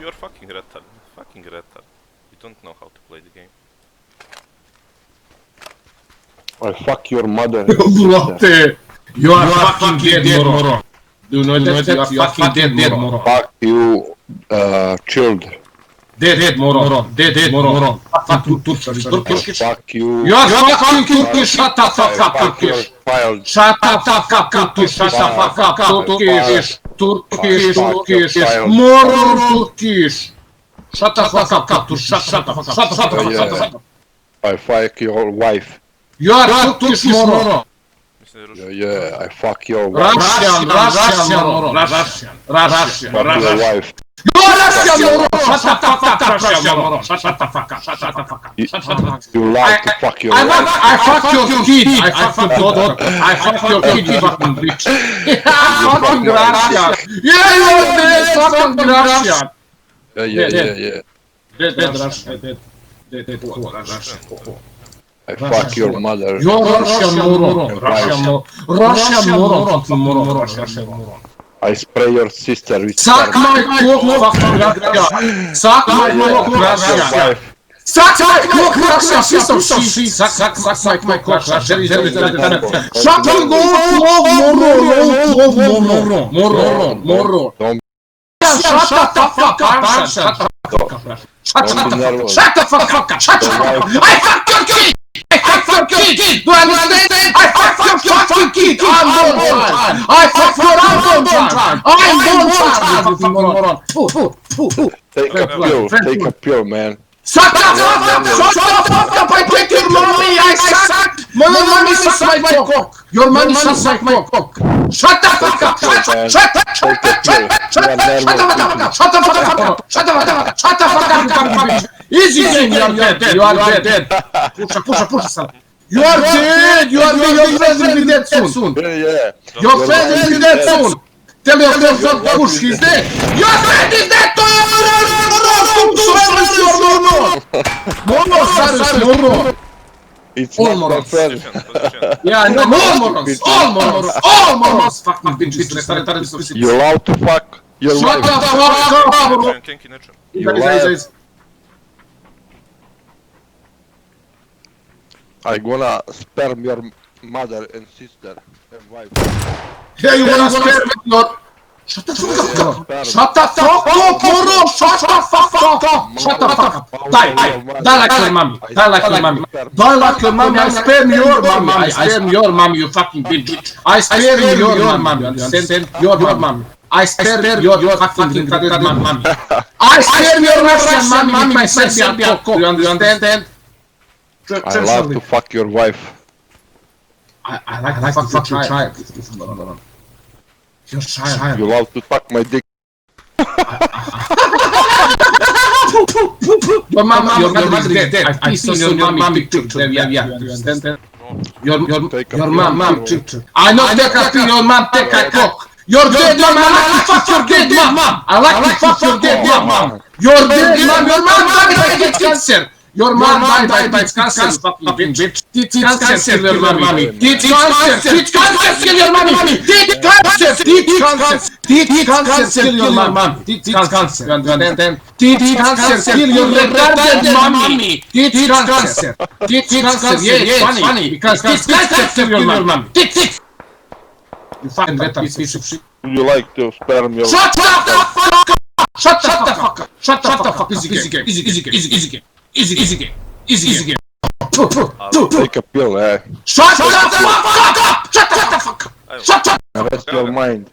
you're fucking retard. Fucking retard. You don't know how to play the game. I fuck your mother. Brate, you are fucking dead, moron. Do you know that? You are fucking dead, moron. Fuck you, child. Dead, moron. Dead, moron. Fuck you, Turkish. Fuck you. You are fucking Turkish. Shut the fuck up, Fuck your Turkish. child. Shut the fuck up, Turkish. Shut the fuck up, Turkish. Turkish. Moron, Turkish. Shut the fuck up, Turkish. Shut the fuck up. I fuck your wife. You are Turkish, moron. Yeah, I fuck your wife. Russian, moron. Russian. Fuck your wife. You are Russian, moron. Shut the fuck up, Russian, moron. Shut the fuck up. You like to fuck your wife. I fuck your kid. I fuck your daughter. I fuck your kid, you fucking bitch. Fucking Russian. Yeah, you are dead, fucking Russian. Yeah. Dead Russian. Dead Russian. I fuck your mother. You are Russian, moron. Russian, moron. I spray your sister with Suck sperm. my cock, fucking Russia. Suck my cock, Russia. Suck my cock, Russia. Sister, shit. Suck my cock, Russia. Shut your moron. Don't Shut the fuck up, Russia. Shut the fuck up. I fuck your kid. I fuck your kid. Do you understand? I fuck your fucking kid. I'm born. I fuck your unborn child. I'm born. take a pill, man. Shut the fuck up. I take your mommy. I suck. My mommy sucks my cock. Your mommy sucks my cock. Shut the fuck up. Shut the fuck up. Easy game, you are dead. You are dead. Push, son. You are dead. Your friend will be dead soon. Yeah. Your friend will be dead soon. Tell your friend don't push. He's dead. Your friend is dead. No. It's All not my morons. friend. Yeah, no, all morons. Fucking bitches. You're allowed to fuck your Shut the wife. fuck up. You lied. I gonna sperm your mother and sister and wife. Yeah, you wanna spare me, not. Shut the fuck up. Shut the fuck up, moron. Shut the fuck up. Shut the fuck up. Die like your mommy. Die like your mommy. Die like your mommy. I spare your mommy. I spare your mommy, you fucking bitch. I spare your mommy. Understand? Your mommy. I spare your fucking retarded mommy. I spare your Russian mommy with my Serbian cock. You understand? I love to fuck your wife. I like to fuck your child. Your child. You love to fuck my dick. Your mother is dead. I piss on your mommy picture. Yeah. Understand? Your mom picture. I know take a your mom take a cock. Your dead mom. I like to fuck your dead mom. I like to fuck your dead mom. Your dead mom. Your mom died by get cancer. Your mom died by cancer, fucking bitch. Teeth cancer, kill your mommy. Teeth cancer, kill your mommy. Teeth cancer, kill your mommy. Teeth cancer, you understand? Teeth cancer, kill your retarded mommy. Teeth cancer, yes, funny, because teeth cancer, kill your mommy. Teeth. You fucking retarded piece of shit. You like to sperm your Shut the fuck up! Shut the fuck up! Shut the fuck up! Easy game. Easy game. take a pill, eh? Shut the fuck up! Shut the fuck up! Shut up! Rest your mind.